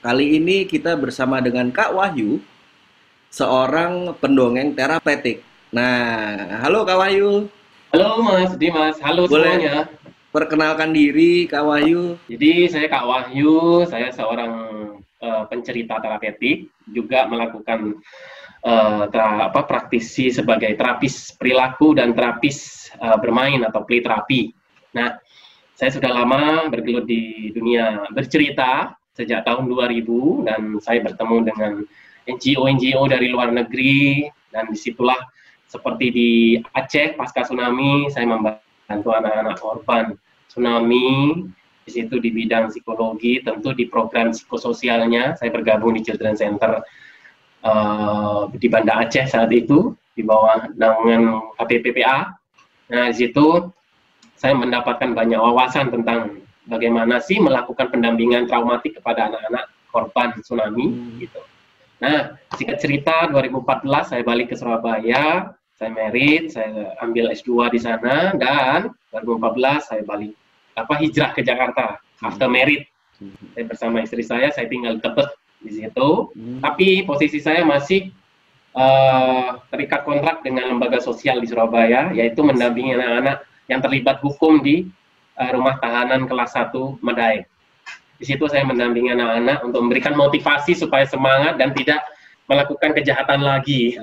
Kali ini kita bersama dengan Kak Wahyu, seorang pendongeng terapeutik. Nah, halo Kak Wahyu. Halo Mas Dimas, halo Boleh semuanya. perkenalkan diri Kak Wahyu? Jadi saya Kak Wahyu, saya seorang pencerita terapeutik, juga melakukan praktisi sebagai terapis perilaku dan terapis bermain atau play terapi. Nah, saya sudah lama bergelut di dunia bercerita sejak tahun 2000 dan saya bertemu dengan NGO-NGO dari luar negeri dan disitulah seperti di Aceh pasca tsunami saya membantu anak-anak korban tsunami di situ di bidang psikologi, tentu di program psikososialnya saya bergabung di Children Center di Banda Aceh saat itu di bawah naungan KPPPA. Nah, di situ saya mendapatkan banyak wawasan tentang bagaimana sih melakukan pendampingan traumatik kepada anak-anak korban tsunami gitu. Nah, singkat cerita 2014 saya balik ke Surabaya, saya merit, saya ambil S2 di sana dan 2014 saya balik hijrah ke Jakarta after merit. Saya bersama istri saya tinggal di Tebet di situ. Tapi posisi saya masih terikat kontrak dengan lembaga sosial di Surabaya, yaitu mendampingi anak-anak yang terlibat hukum di rumah tahanan kelas 1 Medaeng. Di situ saya mendampingi anak-anak untuk memberikan motivasi supaya semangat dan tidak melakukan kejahatan lagi.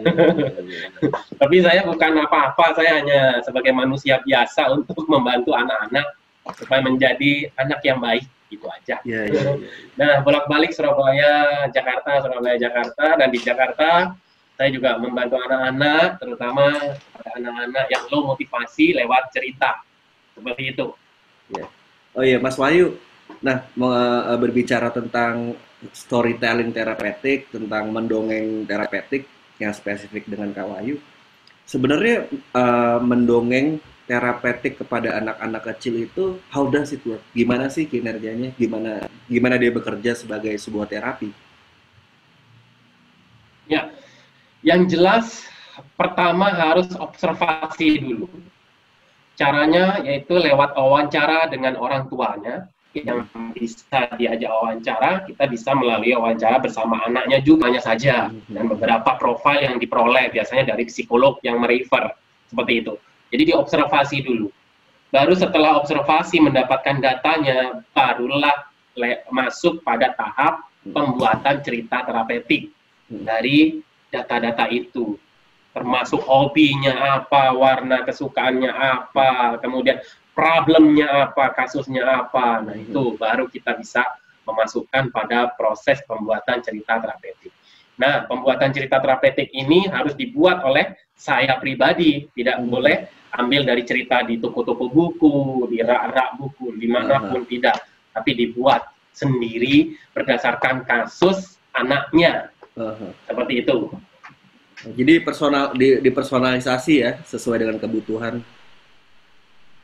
Tapi saya bukan apa-apa, saya hanya sebagai manusia biasa untuk membantu anak-anak supaya menjadi anak yang baik, gitu aja. Nah, bolak-balik Surabaya, Jakarta, dan di Jakarta saya juga membantu anak-anak, terutama pada anak-anak yang low motivasi lewat cerita, seperti itu. Oh iya, Mas Wahyu. Nah, berbicara tentang storytelling terapeutik, tentang mendongeng terapeutik yang spesifik dengan Kak Wahyu, sebenarnya mendongeng terapeutik kepada anak-anak kecil itu how does it work? Gimana sih kinerjanya? Gimana dia bekerja sebagai sebuah terapi? Ya, yang jelas pertama harus observasi dulu. Caranya yaitu lewat wawancara dengan orang tuanya yang bisa diajak wawancara, kita bisa melalui wawancara bersama anaknya juga hanya saja, dan beberapa profil yang diperoleh biasanya dari psikolog yang merefer seperti itu. Jadi diobservasi dulu. Baru setelah observasi mendapatkan datanya, barulah masuk pada tahap pembuatan cerita terapeutik dari data-data itu. Termasuk hobinya apa, warna kesukaannya apa, kemudian problemnya apa, kasusnya apa. Nah, itu baru kita bisa memasukkan pada proses pembuatan cerita terapeutik. Nah, pembuatan cerita terapeutik ini harus dibuat oleh saya pribadi, tidak boleh ambil dari cerita di toko-toko buku, di rak-rak buku, dimanapun tidak, tapi dibuat sendiri berdasarkan kasus anaknya, seperti itu. Jadi dipersonalisasi ya, sesuai dengan kebutuhan.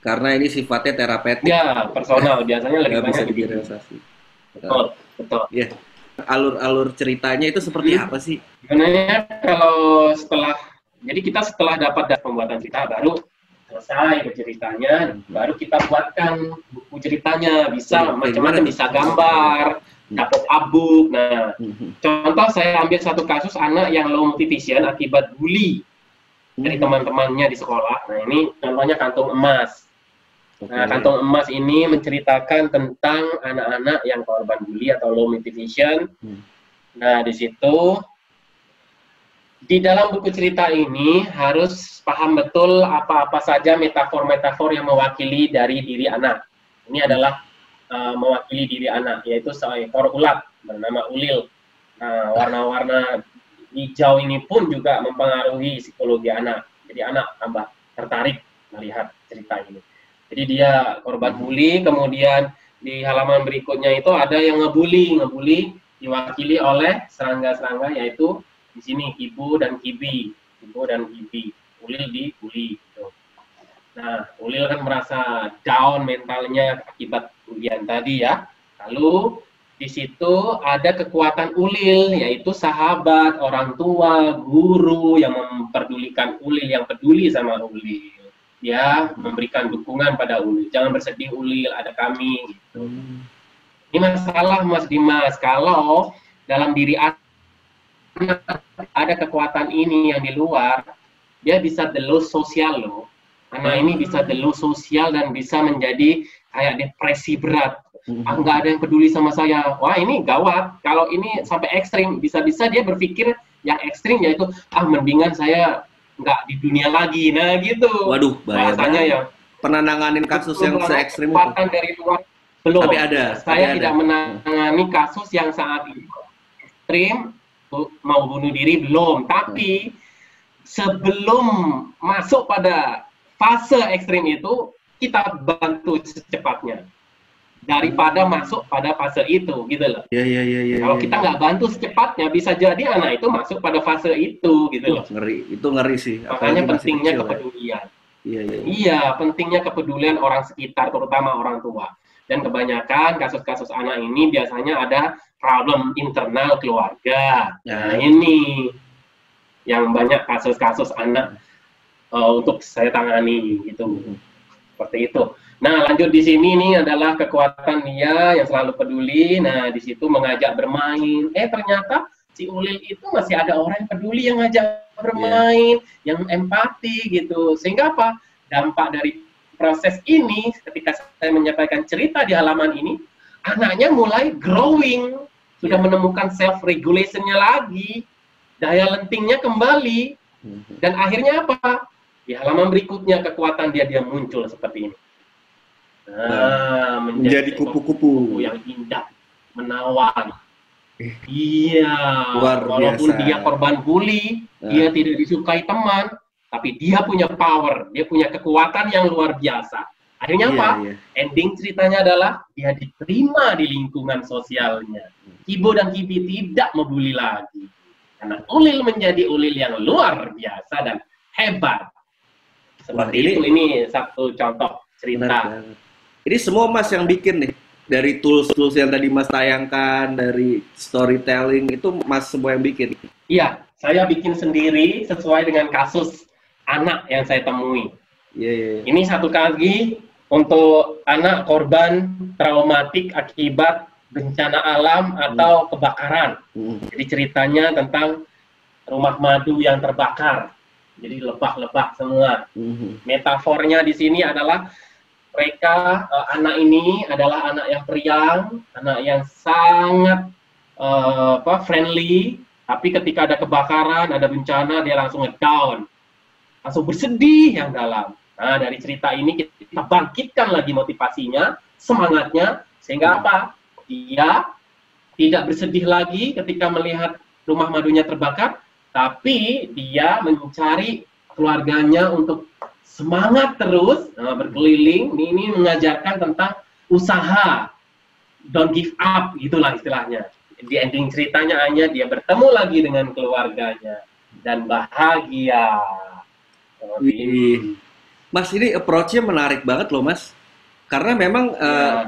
Karena ini sifatnya terapeutik. Ya, personal biasanya lebih bisa banyak digeneralisasi. Betul. Ya. Alur-alur ceritanya itu seperti apa sih? Sebenarnya kalau jadi kita setelah dapat pembuatan cerita baru selesai berceritanya, baru kita buatkan buku ceritanya, bisa macam-macam, bisa gambar, dapur abuk. Nah, contoh saya ambil satu kasus anak yang low motivation akibat bully dari teman-temannya di sekolah. Nah, ini contohnya Kantung Emas. Nah, Kantung Emas ini menceritakan tentang anak-anak yang korban bully atau low motivation. Nah, di situ di dalam buku cerita ini harus paham betul apa-apa saja metafor-metafor yang mewakili dari diri anak. Ini adalah mewakili diri anak, yaitu seekor ulat bernama Ulil. Nah, warna-warna hijau ini pun juga mempengaruhi psikologi anak. Jadi anak tambah tertarik melihat cerita ini. Jadi dia korban bully, kemudian di halaman berikutnya itu ada yang ngebully diwakili oleh serangga-serangga, yaitu di sini Ibu dan Kibi. Ulil dibully gitu. Nah, Ulil kan merasa down mentalnya akibat bulian tadi ya. Lalu di situ ada kekuatan Ulil, yaitu sahabat, orang tua, guru yang memperdulikan Ulil, yang peduli sama Ulil. Dia memberikan dukungan pada Ulil. Jangan bersedih Ulil, ada kami gitu. Ini masalah Mas Dimas, kalau dalam diri anak ada kekuatan ini yang di luar, dia bisa delusi sosial loh. Anak ini bisa delusi sosial dan bisa menjadi kayak depresi berat. Nggak ada yang peduli sama saya. Wah, ini gawat. Kalau ini sampai ekstrim, bisa-bisa dia berpikir yang ekstrim, yaitu mendingan saya nggak di dunia lagi. Nah gitu. Waduh, bahaya Bahasanya banget. ya. Pernah nanganin kasus yang se-ekstrim itu? Kekuatan dari luar belum. Tapi ada. Saya tidak menangani kasus yang saat ini ekstrim, mau bunuh diri belum. Tapi sebelum masuk pada fase ekstrim itu, kita bantu secepatnya daripada masuk pada fase itu, gitu loh. Iya. Kalau kita nggak bantu secepatnya, bisa jadi anak itu masuk pada fase itu, gitu loh. Ngeri, itu ngeri sih. Makanya pentingnya kepedulian. Iya, pentingnya kepedulian orang sekitar, terutama orang tua. Dan kebanyakan kasus-kasus anak ini biasanya ada problem internal keluarga. Nah, ini yang banyak kasus-kasus anak untuk saya tangani, gitu. Seperti itu. Nah, lanjut di sini nih adalah kekuatan dia yang selalu peduli. Nah, di situ mengajak bermain. Ternyata si Ulil itu masih ada orang yang peduli, yang ngajak bermain, yang empati gitu. Sehingga apa? Dampak dari proses ini, ketika saya menyampaikan cerita di halaman ini, anaknya mulai growing, sudah menemukan self-regulation-nya lagi, daya lentingnya kembali, dan akhirnya apa? Di halaman berikutnya kekuatan dia muncul seperti ini. Nah, menjadi kupu-kupu yang indah, menawan. Iya, walaupun biasa. dia korban bully, dia tidak disukai teman, tapi dia punya power, dia punya kekuatan yang luar biasa. Akhirnya apa? Ending ceritanya adalah dia diterima di lingkungan sosialnya. Kibo dan Kibi tidak membuli lagi. Karena Ulil menjadi Ulil yang luar biasa dan hebat. Seperti itu, ini satu contoh cerita. Ini semua Mas yang bikin nih? Dari tools-tools yang tadi Mas tayangkan, dari storytelling, itu Mas semua yang bikin? Iya, saya bikin sendiri sesuai dengan kasus anak yang saya temui. Ini satu kali untuk anak korban traumatik akibat bencana alam atau kebakaran. Jadi ceritanya tentang rumah madu yang terbakar. Jadi lebah-lebah semua. Metafornya di sini adalah mereka, anak ini adalah anak yang periang, anak yang sangat friendly, tapi ketika ada kebakaran, ada bencana, dia langsung ngedown, langsung bersedih yang dalam. Nah, dari cerita ini kita bangkitkan lagi motivasinya, semangatnya, sehingga apa? Dia tidak bersedih lagi ketika melihat rumah madunya terbakar, tapi dia mencari keluarganya untuk semangat terus, berkeliling. Ini mengajarkan tentang usaha, don't give up, gitulah istilahnya. Di ending ceritanya hanya dia bertemu lagi dengan keluarganya dan bahagia. Mas, ini approach-nya menarik banget loh Mas, karena memang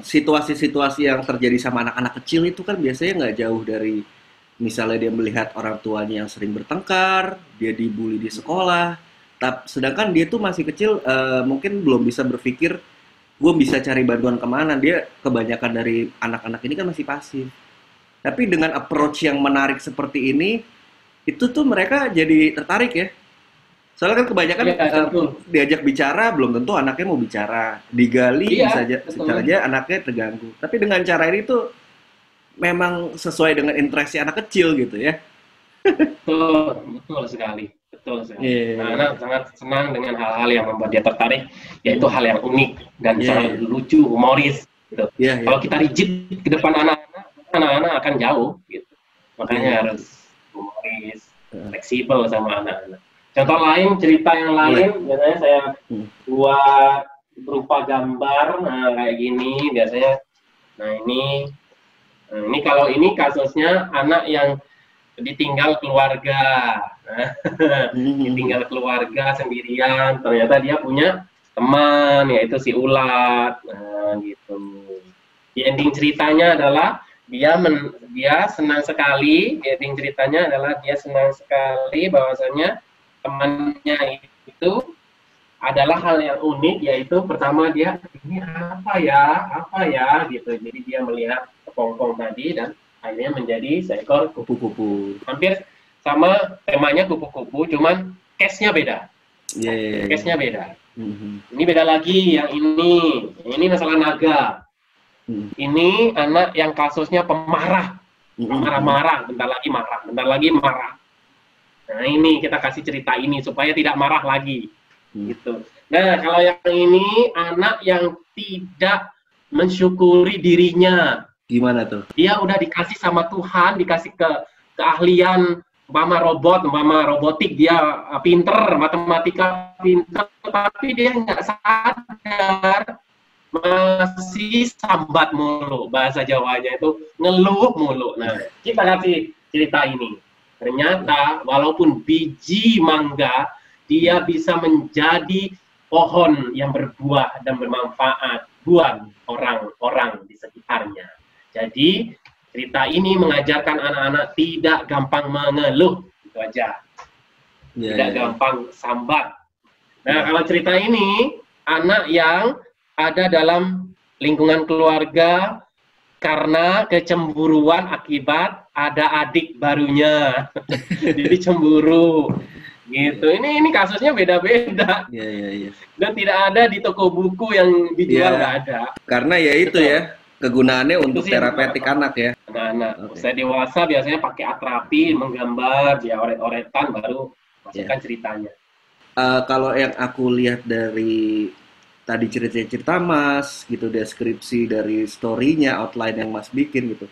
situasi-situasi yang terjadi sama anak-anak kecil itu kan biasanya nggak jauh dari, misalnya dia melihat orang tuanya yang sering bertengkar, dia dibully di sekolah. Sedangkan dia tuh masih kecil, mungkin belum bisa berpikir, gue bisa cari bantuan kemana. Dia kebanyakan dari anak-anak ini kan masih pasif. Tapi dengan approach yang menarik seperti ini, itu tuh mereka jadi tertarik ya. Soalnya kan kebanyakan diajak bicara, belum tentu anaknya mau bicara. Digali bisa aja anaknya terganggu. Tapi dengan cara ini tuh memang sesuai dengan interest anak kecil gitu ya. Betul sekali. Anak sangat senang dengan hal-hal yang membuat dia tertarik, yaitu hal yang unik dan sangat lucu, humoris. Gitu. Kalau kita rigid ke depan anak-anak akan jauh. Gitu. Makanya harus humoris, fleksibel sama anak-anak. Contoh lain, cerita yang lain, biasanya saya buat berupa gambar, kayak gini biasanya. Nah ini kalau ini kasusnya anak yang ditinggal keluarga, ditinggal keluarga sendirian, ternyata dia punya teman, yaitu si ulat, gitu. Di ending ceritanya adalah dia senang sekali, di ending ceritanya adalah dia senang sekali bahwasanya temannya itu adalah hal yang unik, yaitu pertama dia, ini apa ya, gitu. Jadi dia melihat kepompong tadi dan akhirnya menjadi seekor Kupu-kupu. hampir sama temanya kupu-kupu, cuman case-nya beda. Iya, iya, iya. Case-nya beda. Mhm. Ini beda lagi yang ini masalah naga. Mhm. Ini anak yang kasusnya pemarah, Mhm. marah-marah, bentar lagi marah, bentar lagi marah. Nah ini kita kasih cerita ini supaya tidak marah lagi, gitu. Nah kalau yang ini anak yang tidak mensyukuri dirinya. Gimana tuh? Dia udah dikasih sama Tuhan, dikasih keahlian, umpama robotik, dia pinter, matematika pinter, tapi dia nggak sadar, masih sambat mulu, bahasa Jawanya itu ngeluh mulu. Nah, kita kasih cerita ini. Ternyata walaupun biji mangga, dia bisa menjadi pohon yang berbuah dan bermanfaat buat orang-orang di sekitarnya. Jadi cerita ini mengajarkan anak-anak tidak gampang mengeluh, itu aja. Tidak gampang sambat. Nah, kalau cerita ini anak yang ada dalam lingkungan keluarga karena kecemburuan akibat ada adik barunya, jadi cemburu. Gitu. Ini kasusnya beda-beda. Iya. Dan tidak ada di toko buku yang dijual, nggak ada. Karena ya itu ya, kegunaannya untuk terapeutik anak ya. Anak-anak. Saya dewasa biasanya pakai atrapi, menggambar, dia oret-oretan, baru masukkan ceritanya. Kalau yang aku lihat dari tadi cerita-cerita Mas, gitu, deskripsi dari story-nya, outline yang Mas bikin gitu.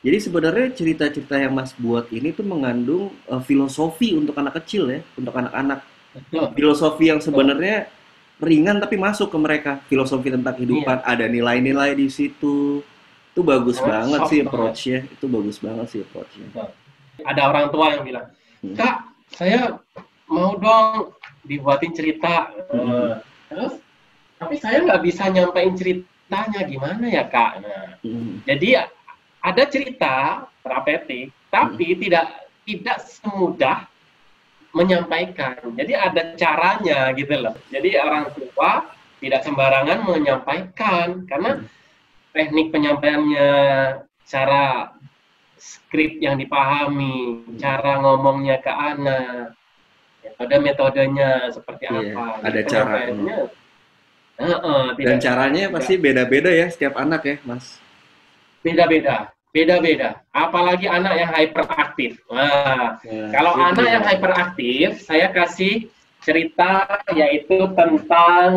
Jadi sebenarnya cerita-cerita yang Mas buat ini tuh mengandung filosofi untuk anak kecil ya, untuk anak-anak. Filosofi yang sebenarnya ringan tapi masuk ke mereka. Filosofi tentang kehidupan, ada nilai-nilai di situ. Itu bagus banget sih approach-nya. Itu bagus banget sih approach-nya. Ada orang tua yang bilang, "Kak, saya mau dong dibuatin cerita." Terus, tapi saya nggak bisa nyampein ceritanya, gimana ya Kak? Nah, jadi ada cerita terapeutik, tapi tidak semudah menyampaikan. Jadi ada caranya gitu loh. Jadi orang tua tidak sembarangan menyampaikan karena teknik penyampaiannya, cara skrip yang dipahami, cara ngomongnya ke anak, metodenya seperti apa. Ada caranya. Dan caranya tidak. pasti beda-beda ya setiap anak ya, Mas. Beda-beda. Apalagi anak yang hyperaktif. Nah, kalau anak yang hyperaktif, saya kasih cerita yaitu tentang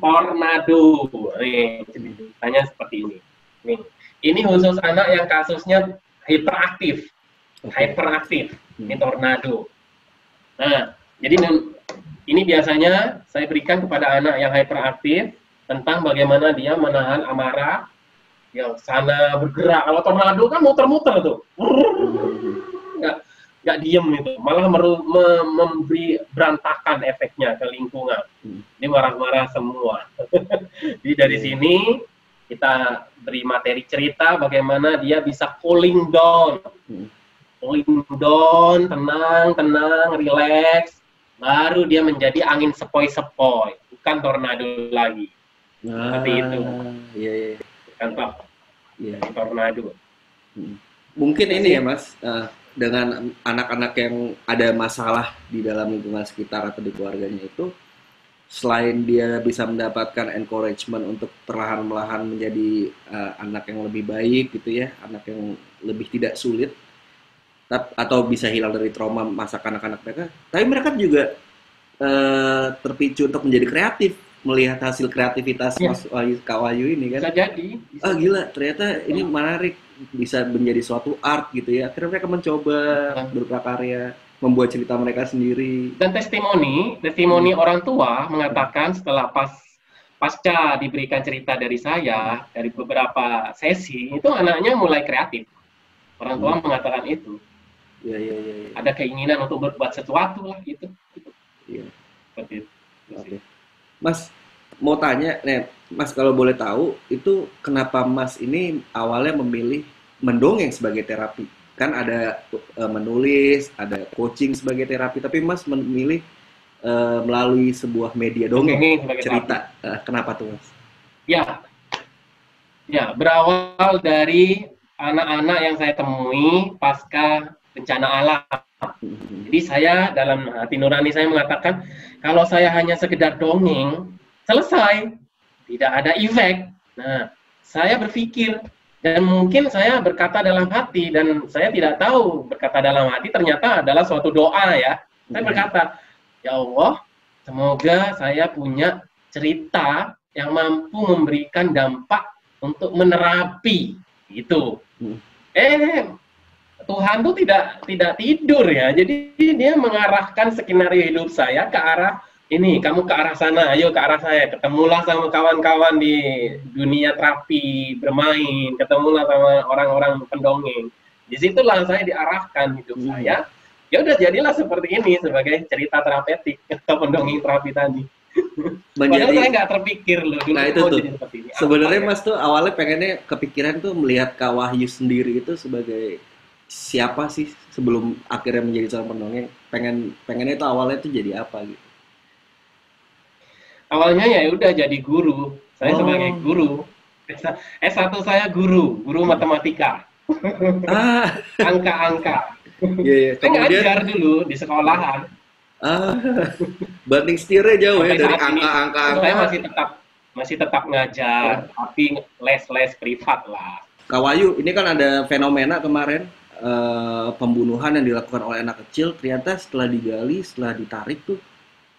tornado. Nih, ceritanya seperti ini. Nih, ini khusus anak yang kasusnya hiperaktif. Hyperaktif. Ini tornado. Nah, jadi ini biasanya saya berikan kepada anak yang hyperaktif tentang bagaimana dia menahan amarah, yang sana bergerak. Kalau tornado kan muter-muter tuh, nggak diem itu, malah memberi berantakan efeknya ke lingkungan. Ini marah-marah semua. Jadi dari sini kita beri materi cerita bagaimana dia bisa cooling down, tenang, relax, baru dia menjadi angin sepoi-sepoi, bukan tornado lagi. Seperti itu. Iya. Contoh, tornado. Mungkin ini ya Mas, dengan anak-anak yang ada masalah di dalam lingkungan sekitar atau di keluarganya itu, selain dia bisa mendapatkan encouragement untuk perlahan-lahan menjadi anak yang lebih baik gitu ya, anak yang lebih tidak sulit, atau bisa hilang dari trauma masa kanak-kanak mereka, tapi mereka juga terpicu untuk menjadi kreatif, melihat hasil kreativitas Mas Kak Wahyu ini kan. Bisa jadi. Gila, ternyata ini menarik, bisa menjadi suatu art gitu ya. Akhirnya mereka mencoba berprakarya, membuat cerita mereka sendiri. Dan testimoni orang tua mengatakan setelah pasca diberikan cerita dari saya, dari beberapa sesi, itu anaknya mulai kreatif. Orang tua mengatakan itu. Iya. Ada keinginan untuk berbuat sesuatu lah gitu. Iya. Seperti itu. Oke. Mas, mau tanya, Mas kalau boleh tahu, itu kenapa Mas ini awalnya memilih mendongeng sebagai terapi? Kan ada menulis, ada coaching sebagai terapi, tapi Mas memilih melalui sebuah media dongeng, cerita. Kenapa tuh Mas? Ya, berawal dari anak-anak yang saya temui pasca bencana alam. Jadi saya dalam hati nurani saya mengatakan, kalau saya hanya sekedar dongeng, selesai, tidak ada efek. Nah, saya berpikir, dan mungkin saya berkata dalam hati, dan saya tidak tahu berkata dalam hati ternyata adalah suatu doa ya. Saya berkata, ya Allah, semoga saya punya cerita yang mampu memberikan dampak untuk menerapi itu. Tuhan tuh tidak tidur ya. Jadi dia mengarahkan skenario hidup saya ke arah ini, kamu ke arah sana, ayo ke arah saya. Ketemulah sama kawan-kawan di dunia terapi, bermain, ketemulah sama orang-orang pendongeng. Disitulah saya diarahkan hidup saya. Ya udah jadilah seperti ini sebagai cerita terapeutik atau pendongeng terapi tadi. Padahal saya nggak terpikir loh dulu. Nah itu tuh. Sebenarnya Mas tuh awalnya pengennya kepikiran tuh melihat Kak Wahyu sendiri itu sebagai siapa sih sebelum akhirnya menjadi seorang pendongeng. Pengennya itu awalnya tuh jadi apa gitu? Awalnya ya udah jadi guru. Saya sebagai guru. S1 saya guru matematika. Angka-angka. Yeah. Saya ngajar dulu di sekolahan. Banding setirnya jauh ya dari angka-angka. Saya masih tetap ngajar, tapi les privat lah. Kak Wahyu, ini kan ada fenomena kemarin pembunuhan yang dilakukan oleh anak kecil. Ternyata setelah digali, setelah ditarik tuh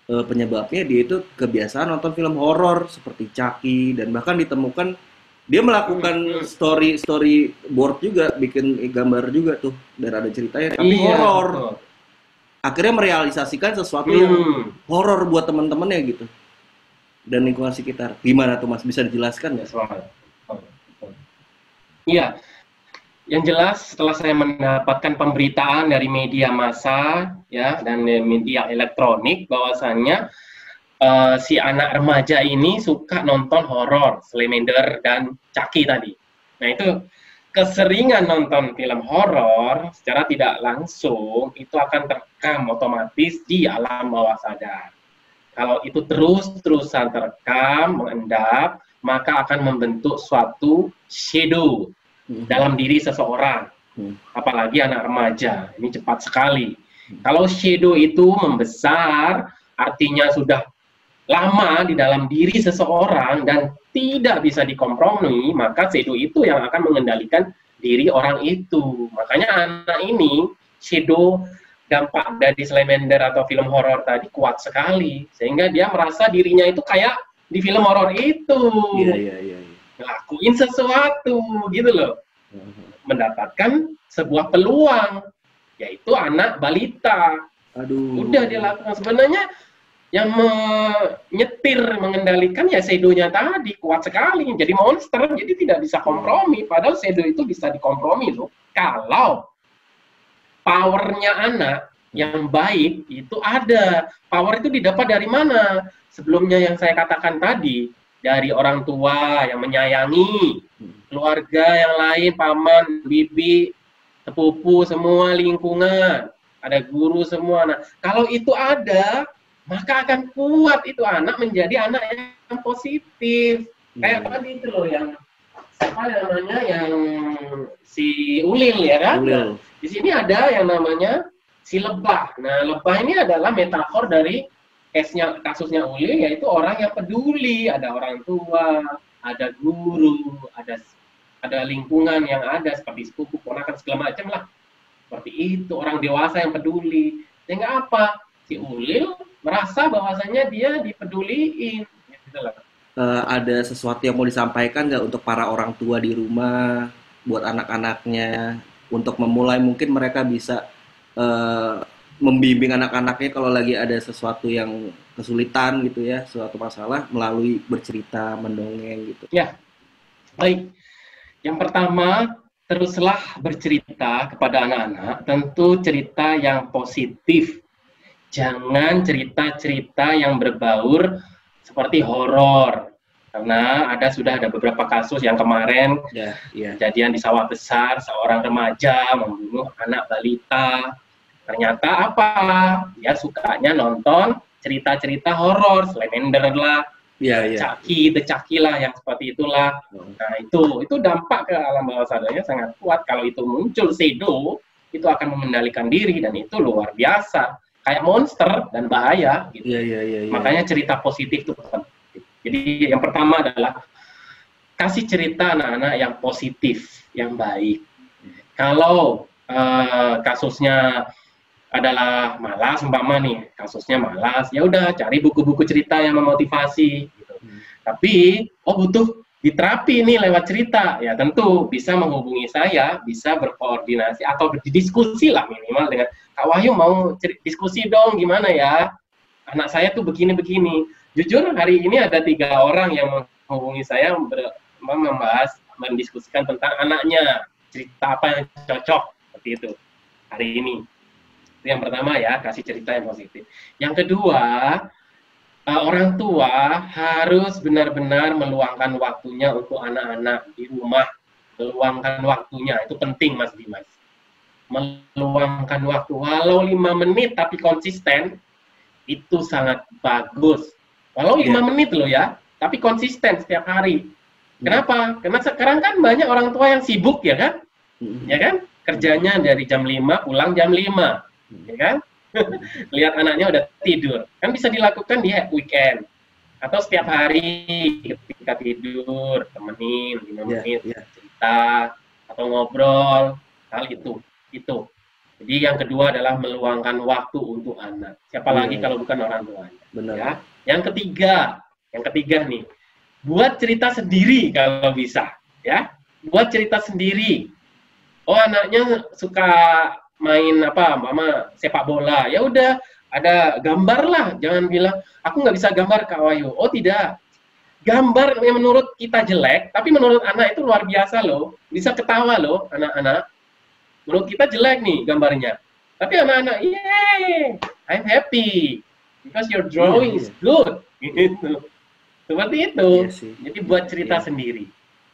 penyebabnya dia itu kebiasaan nonton film horor seperti Chucky, dan bahkan ditemukan dia melakukan storyboard juga, bikin gambar juga tuh, dan ada ceritanya tapi horor. Akhirnya merealisasikan sesuatu yang horor buat teman-temannya gitu dan lingkungan sekitar. Gimana tuh Mas, bisa dijelaskan ya? Iya, yang jelas setelah saya mendapatkan pemberitaan dari media massa ya dan media elektronik bahwasannya si anak remaja ini suka nonton horor, Slender dan Chucky tadi. Nah itu keseringan nonton film horor secara tidak langsung itu akan terekam otomatis di alam bawah sadar. Kalau itu terus-terusan terekam, mengendap, maka akan membentuk suatu shadow dalam diri seseorang. Apalagi anak remaja, ini cepat sekali. Kalau shadow itu membesar, artinya sudah lama di dalam diri seseorang dan tidak bisa dikompromi, maka shadow itu yang akan mengendalikan diri orang itu. Makanya anak ini shadow dampak dari Slender atau film horor tadi kuat sekali, sehingga dia merasa dirinya itu kayak di film horor itu. Iya. Ngelakuin sesuatu gitu loh. Mendapatkan sebuah peluang, yaitu anak balita. Udah dia lakukan. Sebenarnya yang menyetir, mengendalikan ya shadow-nya tadi kuat sekali, jadi monster, jadi tidak bisa kompromi. Padahal shadow itu bisa dikompromi loh. Kalau powernya anak yang baik itu ada. Power itu didapat dari mana? Sebelumnya yang saya katakan tadi, dari orang tua yang menyayangi, keluarga yang lain, paman, bibi, sepupu, semua lingkungan, ada guru semua. Nah, kalau itu ada, maka akan kuat itu anak menjadi anak yang positif. Kayak tadi itu loh yang apa namanya, yang si Ulil ya kan? Nah, di sini ada yang namanya si Lebah. Nah, Lebah ini adalah metafor dari kasusnya Ulil, yaitu orang yang peduli, ada orang tua, ada guru, ada lingkungan yang ada seperti sepupu, ponakan segala macam lah. Seperti itu, orang dewasa yang peduli. Sehingga apa? Si Ulil merasa bahwasannya dia dipeduliin. Gitu lah. Ada sesuatu yang mau disampaikan nggak untuk para orang tua di rumah, buat anak-anaknya, untuk memulai mungkin mereka bisa membimbing anak-anaknya kalau lagi ada sesuatu yang kesulitan gitu ya, suatu masalah melalui bercerita, mendongeng gitu. Ya, baik. Yang pertama, teruslah bercerita kepada anak-anak, tentu cerita yang positif. Jangan cerita-cerita yang berbaur seperti horor. Karena sudah ada beberapa kasus yang kemarin kejadian di Sawah Besar, seorang remaja membunuh anak balita. Ternyata apa? Dia sukanya nonton cerita-cerita horor, Slender lah, Iya, iya. decaki lah yang seperti itulah. Nah, itu dampak ke alam bawah sadarnya sangat kuat. Kalau itu muncul shadow, itu akan mengendalikan diri dan itu luar biasa. Kayak monster dan bahaya gitu. Iya, iya, iya, iya. Makanya cerita positif itu penting. Jadi yang pertama adalah kasih cerita anak-anak yang positif, yang baik. Kalau kasusnya adalah malas, umpama nih, kasusnya malas, ya udah cari buku-buku cerita yang memotivasi. Gitu. Tapi, butuh diterapi nih lewat cerita, ya tentu bisa menghubungi saya, bisa berkoordinasi atau berdiskusi lah minimal dengan Kak Wahyu mau diskusi dong, gimana ya? Anak saya tuh begini-begini. Jujur hari ini ada 3 orang yang menghubungi saya mendiskusikan tentang anaknya, cerita apa yang cocok seperti itu hari ini. Itu yang pertama ya, kasih cerita yang positif. Yang kedua, orang tua harus benar-benar meluangkan waktunya untuk anak-anak di rumah. Meluangkan waktunya, itu penting Mas Dimas. Meluangkan waktu, walau 5 menit tapi konsisten, itu sangat bagus. Walau 5 menit loh ya, tapi konsisten setiap hari. Kenapa? Karena sekarang kan banyak orang tua yang sibuk ya kan? Ya kan? Kerjanya dari jam 5, pulang jam 5. Ya kan? Lihat anaknya udah tidur. Kan bisa dilakukan di weekend. Atau setiap hari ketika tidur, temenin 5 menit, cerita, atau ngobrol, hal itu. Jadi yang kedua adalah meluangkan waktu untuk anak. Siapa lagi kalau bukan orang tuanya. Benar. Ya. Yang ketiga nih, buat cerita sendiri kalau bisa. Ya, buat cerita sendiri. Anaknya suka main mama sepak bola, ya udah ada gambar lah, jangan bilang aku nggak bisa gambar Kak Wahyu. Tidak, gambar yang menurut kita jelek, tapi menurut anak itu luar biasa loh, bisa ketawa loh anak-anak. Menurut kita jelek nih gambarnya, tapi anak-anak, yay, I'm happy because your drawing is good, gitu. Seperti itu. Jadi buat cerita sendiri.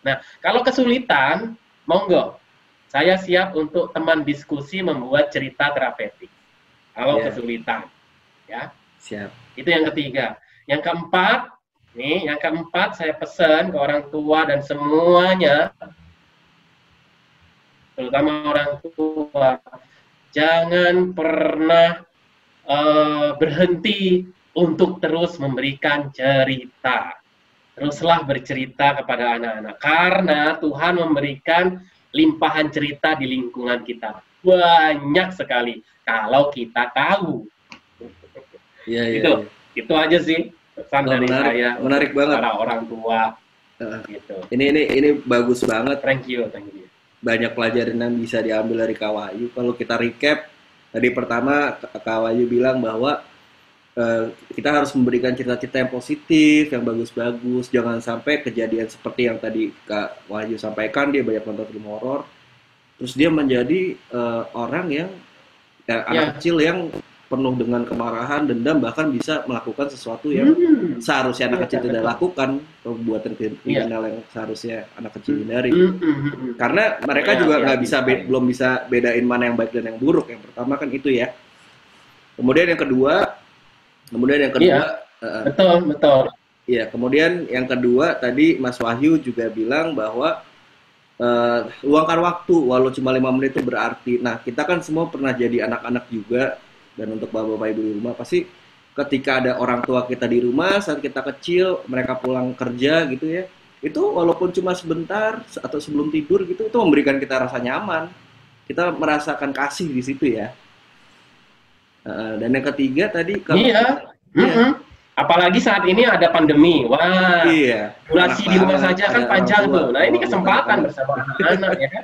Nah, kalau kesulitan, monggo. Saya siap untuk teman diskusi membuat cerita terapeutik. Kalau kesulitan, ya. Siap. Itu yang ketiga. Yang keempat saya pesan ke orang tua dan semuanya, terutama orang tua, jangan pernah berhenti untuk terus memberikan cerita. Teruslah bercerita kepada anak-anak, karena Tuhan memberikan limpahan cerita di lingkungan kita banyak sekali kalau kita tahu. Itu aja sih pesan dari saya. Menarik banget para orang tua. Gitu. Ini bagus banget. Thank you. Banyak pelajaran yang bisa diambil dari Kak Wahyu. Kalau kita recap, tadi pertama Kak Wahyu bilang bahwa kita harus memberikan cerita-cerita yang positif, yang bagus-bagus. Jangan sampai kejadian seperti yang tadi Kak Wahyu sampaikan, dia banyak nonton film horor, terus dia menjadi orang yang anak kecil yang penuh dengan kemarahan, dendam, bahkan bisa melakukan sesuatu yang seharusnya anak kecil tidak lakukan, perbuatan kriminal yang seharusnya anak kecil hindari. Karena mereka juga belum bisa bedain mana yang baik dan yang buruk. Yang pertama kan itu ya. Kemudian yang kedua, betul. Iya, kemudian yang kedua tadi Mas Wahyu juga bilang bahwa luangkan waktu, walau cuma 5 menit itu berarti. Nah, kita kan semua pernah jadi anak-anak juga, dan untuk bapak-bapak ibu di rumah, pasti ketika ada orang tua kita di rumah saat kita kecil, mereka pulang kerja gitu ya, itu walaupun cuma sebentar atau sebelum tidur gitu, itu memberikan kita rasa nyaman, kita merasakan kasih di situ ya. Dan yang ketiga tadi kalau apalagi saat ini ada pandemi, durasi di rumah saja kan panjang tuh. Nah, ini kesempatan bersama anak-anak ya kan.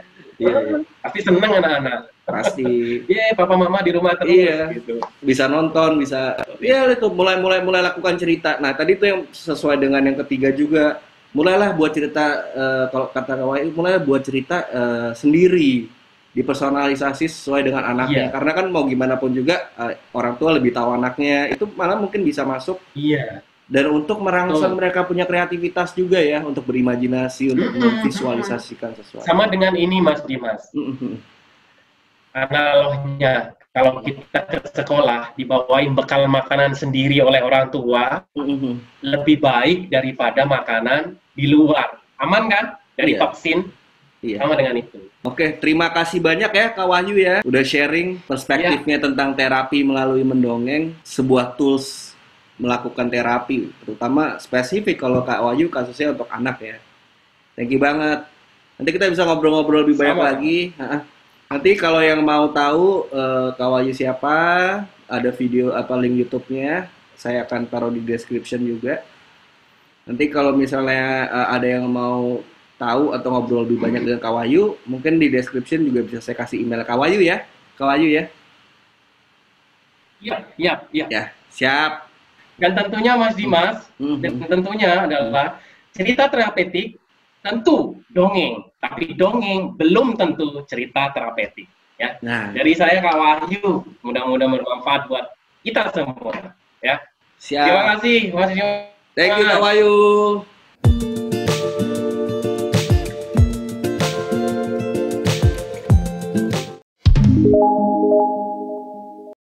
Pasti seneng anak-anak. Pasti. Papa mama di rumah terus gitu. Bisa nonton, bisa itu mulai lakukan cerita. Nah, tadi tuh yang sesuai dengan yang ketiga juga. Mulailah buat cerita, kalau kata Kawai, mulailah buat cerita sendiri. Dipersonalisasi sesuai dengan anaknya. Karena kan mau gimana pun juga orang tua lebih tahu anaknya, itu malah mungkin bisa masuk. Dan untuk merangsang mereka punya kreativitas juga ya, untuk berimajinasi, untuk memvisualisasikan sesuatu. Sama dengan ini Mas Dimas. Analognya, kalau kita ke sekolah dibawain bekal makanan sendiri oleh orang tua, lebih baik daripada makanan di luar. Aman kan? Dari Iya. vaksin, Iya. sama dengan itu. Oke, terima kasih banyak ya Kak Wahyu ya, udah sharing perspektifnya tentang terapi melalui mendongeng, sebuah tools melakukan terapi, terutama spesifik kalau Kak Wahyu kasusnya untuk anak ya. Thank you banget. Nanti kita bisa ngobrol-ngobrol lebih banyak Sama. lagi. Nanti kalau yang mau tahu Kak Wahyu siapa, ada video apa link YouTube-nya, saya akan taruh di description juga. Nanti kalau misalnya ada yang mau tahu atau ngobrol lebih banyak dengan Kak Wahyu, mungkin di description juga bisa saya kasih email Kak Wahyu ya. Kak Wahyu ya. Iya. Ya, siap. Dan tentunya Mas Dimas, dan tentunya adalah cerita terapeutik tentu dongeng, tapi dongeng belum tentu cerita terapeutik. Ya. Nah, Dari saya Kak Wahyu, mudah-mudahan bermanfaat buat kita semua. Ya. siap. Terima kasih Mas Dimas. Thank you Kak Wahyu.